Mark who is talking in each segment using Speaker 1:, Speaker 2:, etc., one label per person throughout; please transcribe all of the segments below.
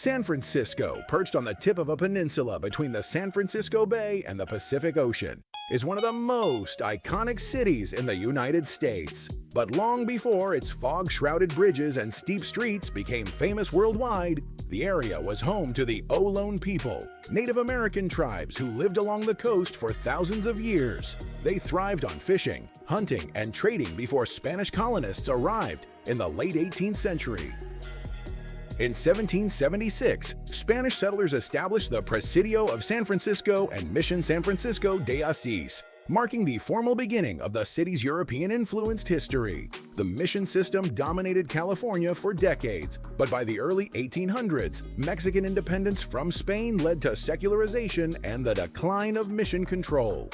Speaker 1: San Francisco, perched on the tip of a peninsula between the San Francisco Bay and the Pacific Ocean, is one of the most iconic cities in the United States. But long before its fog-shrouded bridges and steep streets became famous worldwide, the area was home to the Ohlone people, Native American tribes who lived along the coast for thousands of years. They thrived on fishing, hunting, and trading before Spanish colonists arrived in the late 18th century. In 1776, Spanish settlers established the Presidio of San Francisco and Mission San Francisco de Asís, marking the formal beginning of the city's European-influenced history. The mission system dominated California for decades, but by the early 1800s, Mexican independence from Spain led to secularization and the decline of mission control.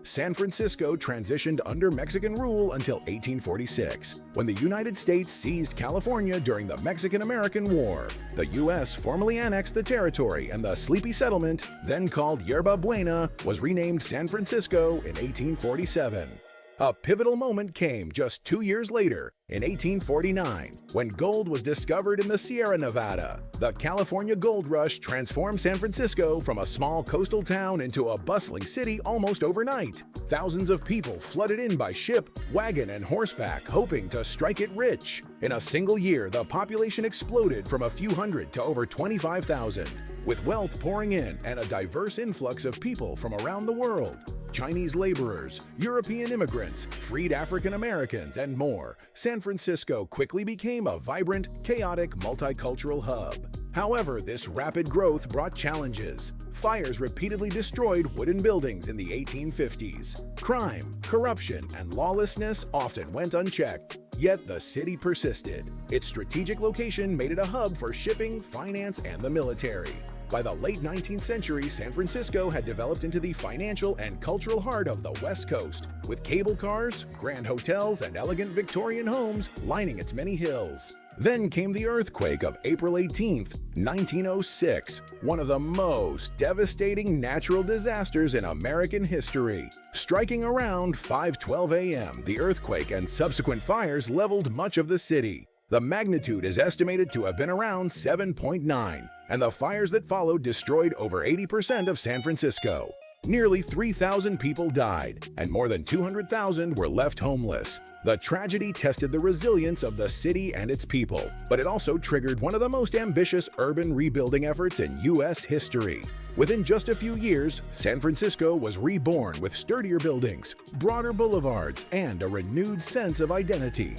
Speaker 1: San Francisco transitioned under Mexican rule until 1846, when the United States seized California during the Mexican-American War. The U.S. formally annexed the territory, and the sleepy settlement, then called Yerba Buena, was renamed San Francisco in 1847. A pivotal moment came just 2 years later, in 1849, when gold was discovered in the Sierra Nevada. The California Gold Rush transformed San Francisco from a small coastal town into a bustling city almost overnight. Thousands of people flooded in by ship, wagon, and horseback, hoping to strike it rich. In a single year, the population exploded from a few hundred to over 25,000, with wealth pouring in and a diverse influx of people from around the world. Chinese laborers, European immigrants, freed African Americans, and more. San Francisco quickly became a vibrant, chaotic, multicultural hub. However, this rapid growth brought challenges. Fires repeatedly destroyed wooden buildings in the 1850s. Crime, corruption, and lawlessness often went unchecked. Yet the city persisted. Its strategic location made it a hub for shipping, finance, and the military. By the late 19th century, San Francisco had developed into the financial and cultural heart of the West Coast, with cable cars, grand hotels, and elegant Victorian homes lining its many hills. Then came the earthquake of April 18, 1906, one of the most devastating natural disasters in American history. Striking around 5:12 a.m., the earthquake and subsequent fires leveled much of the city. The magnitude is estimated to have been around 7.9, and the fires that followed destroyed over 80% of San Francisco. Nearly 3,000 people died, and more than 200,000 were left homeless. The tragedy tested the resilience of the city and its people, but it also triggered one of the most ambitious urban rebuilding efforts in U.S. history. Within just a few years, San Francisco was reborn with sturdier buildings, broader boulevards, and a renewed sense of identity.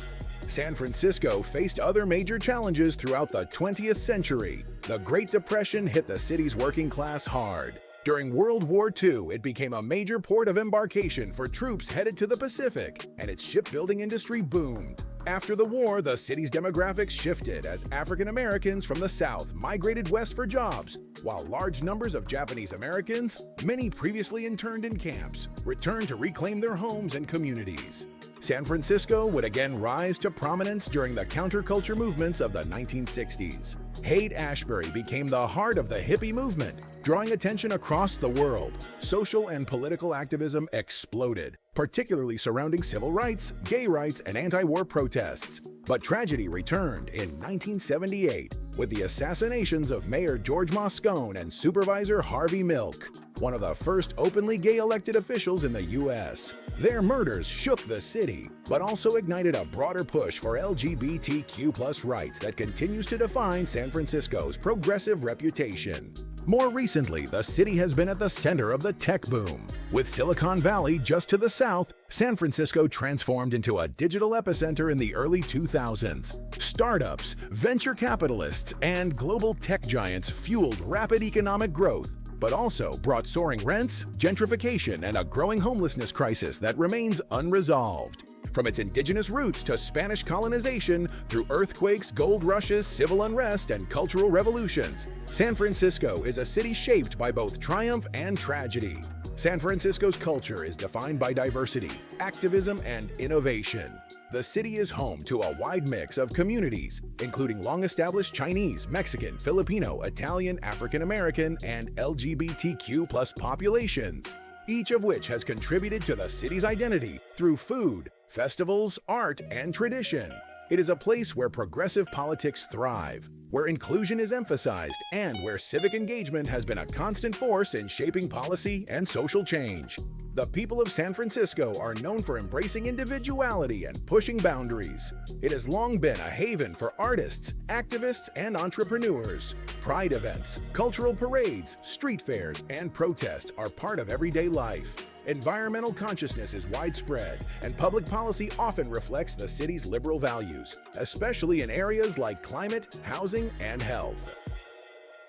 Speaker 1: San Francisco faced other major challenges throughout the 20th century. The Great Depression hit the city's working class hard. During World War II, it became a major port of embarkation for troops headed to the Pacific, and its shipbuilding industry boomed. After the war, the city's demographics shifted as African Americans from the South migrated west for jobs, while large numbers of Japanese Americans, many previously interned in camps, returned to reclaim their homes and communities. San Francisco would again rise to prominence during the counterculture movements of the 1960s. Haight-Ashbury became the heart of the hippie movement, drawing attention across the world. Social and political activism exploded, particularly surrounding civil rights, gay rights, and anti-war protests. But tragedy returned in 1978 with the assassinations of Mayor George Moscone and Supervisor Harvey Milk, one of the first openly gay elected officials in the U.S. Their murders shook the city, but also ignited a broader push for LGBTQ+ rights that continues to define San Francisco's progressive reputation. More recently, the city has been at the center of the tech boom. With Silicon Valley just to the south, San Francisco transformed into a digital epicenter in the early 2000s. Startups, venture capitalists, and global tech giants fueled rapid economic growth, but also brought soaring rents, gentrification, and a growing homelessness crisis that remains unresolved. From its indigenous roots to Spanish colonization, through earthquakes, gold rushes, civil unrest, and cultural revolutions, San Francisco is a city shaped by both triumph and tragedy. San Francisco's culture is defined by diversity, activism, and innovation. The city is home to a wide mix of communities, including long-established Chinese, Mexican, Filipino, Italian, African American, and LGBTQ+ populations, each of which has contributed to the city's identity through food, festivals, art, and tradition. It is a place where progressive politics thrive, where inclusion is emphasized and where civic engagement has been a constant force in shaping policy and social change. The people of San Francisco are known for embracing individuality and pushing boundaries. It has long been a haven for artists, activists, and entrepreneurs. Pride events, cultural parades, street fairs, and protests are part of everyday life. Environmental consciousness is widespread, and public policy often reflects the city's liberal values, especially in areas like climate, housing, and health.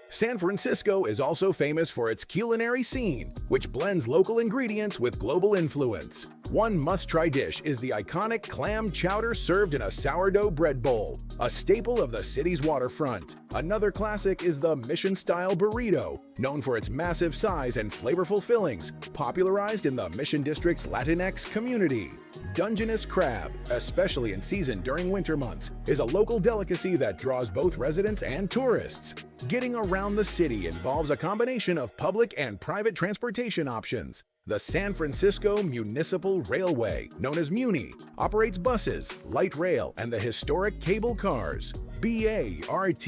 Speaker 1: San Francisco is also famous for its culinary scene, which blends local ingredients with global influence. One must-try dish is the iconic clam chowder served in a sourdough bread bowl, a staple of the city's waterfront. Another classic is the Mission-style burrito, known for its massive size and flavorful fillings, popularized in the Mission District's Latinx community. Dungeness crab, especially in season during winter months, is a local delicacy that draws both residents and tourists. Getting around the city involves a combination of public and private transportation options. The San Francisco Municipal Railway, known as MUNI, operates buses, light rail, and the historic cable cars. BART,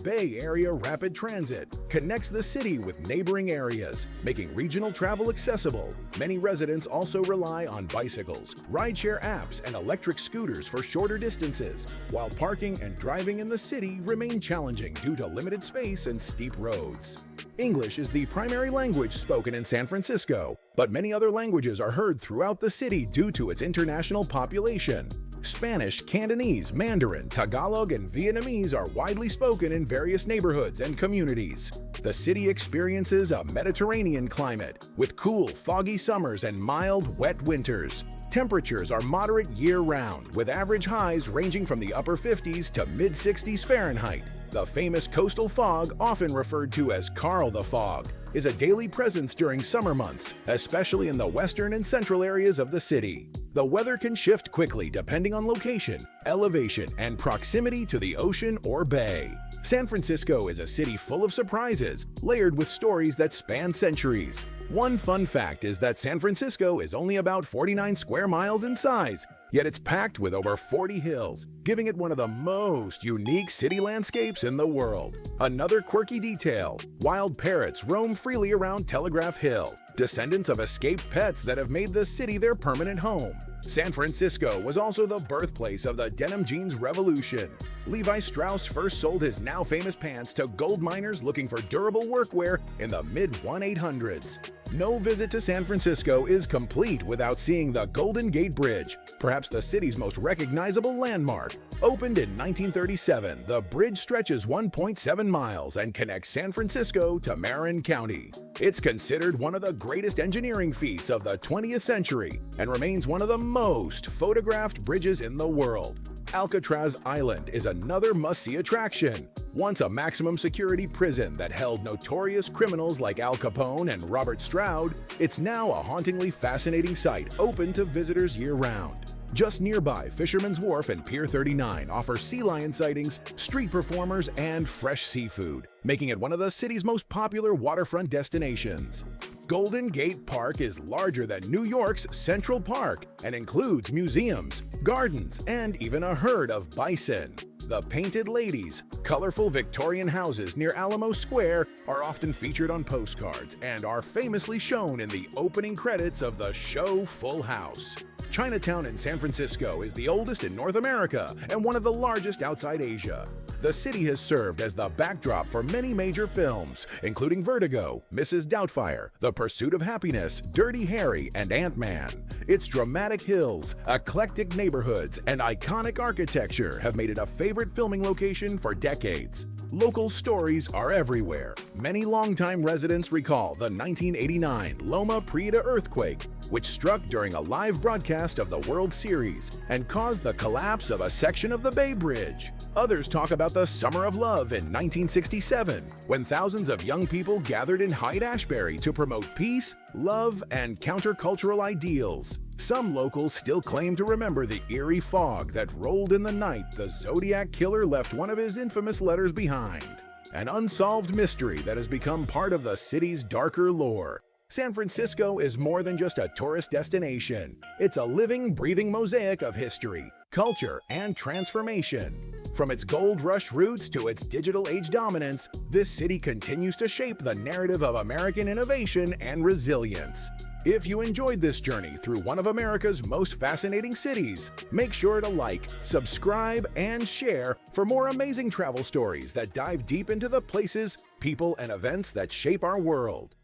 Speaker 1: Bay Area Rapid Transit, connects the city with neighboring areas, making regional travel accessible. Many residents also rely on bicycles, rideshare apps, and electric scooters for shorter distances, while parking and driving in the city remain challenging due to limited space and steep roads. English is the primary language spoken in San Francisco, but many other languages are heard throughout the city due to its international population. Spanish, Cantonese, Mandarin, Tagalog, and Vietnamese are widely spoken in various neighborhoods and communities. The city experiences a Mediterranean climate, with cool, foggy summers and mild, wet winters. Temperatures are moderate year-round, with average highs ranging from the upper 50s to mid-60s Fahrenheit. The famous coastal fog, often referred to as Carl the Fog, is a daily presence during summer months, especially in the western and central areas of the city. The weather can shift quickly depending on location, elevation, and proximity to the ocean or bay. San Francisco is a city full of surprises, layered with stories that span centuries. One fun fact is that San Francisco is only about 49 square miles in size, yet it's packed with over 40 hills, giving it one of the most unique city landscapes in the world. Another quirky detail: wild parrots roam freely around Telegraph Hill, descendants of escaped pets that have made the city their permanent home. San Francisco was also the birthplace of the denim jeans revolution. Levi Strauss first sold his now famous pants to gold miners looking for durable workwear in the mid-1800s. No visit to San Francisco is complete without seeing the Golden Gate Bridge, perhaps the city's most recognizable landmark. Opened in 1937, the bridge stretches 1.7 miles and connects San Francisco to Marin County. It's considered one of the greatest engineering feats of the 20th century and remains one of the most photographed bridges in the world. Alcatraz Island is another must-see attraction. Once a maximum security prison that held notorious criminals like Al Capone and Robert Stroud, it's now a hauntingly fascinating site open to visitors year-round. Just nearby, Fisherman's Wharf and Pier 39 offer sea lion sightings, street performers, and fresh seafood, making it one of the city's most popular waterfront destinations. Golden Gate Park is larger than New York's Central Park and includes museums, gardens, and even a herd of bison. The Painted Ladies, colorful Victorian houses near Alamo Square, are often featured on postcards and are famously shown in the opening credits of the show Full House. Chinatown in San Francisco is the oldest in North America and one of the largest outside Asia. The city has served as the backdrop for many major films, including Vertigo, Mrs. Doubtfire, The Pursuit of Happiness, Dirty Harry, and Ant-Man. Its dramatic hills, eclectic neighborhoods, and iconic architecture have made it a favorite filming location for decades. Local stories are everywhere. Many longtime residents recall the 1989 Loma Prieta earthquake, which struck during a live broadcast of the World Series and caused the collapse of a section of the Bay Bridge. Others talk about the Summer of Love in 1967, when thousands of young people gathered in Haight-Ashbury to promote peace, love, and countercultural ideals. Some locals still claim to remember the eerie fog that rolled in the night the Zodiac Killer left one of his infamous letters behind. An unsolved mystery that has become part of the city's darker lore. San Francisco is more than just a tourist destination. It's a living, breathing mosaic of history, culture, and transformation. From its gold rush roots to its digital age dominance, this city continues to shape the narrative of American innovation and resilience. If you enjoyed this journey through one of America's most fascinating cities, make sure to like, subscribe, and share for more amazing travel stories that dive deep into the places, people, and events that shape our world.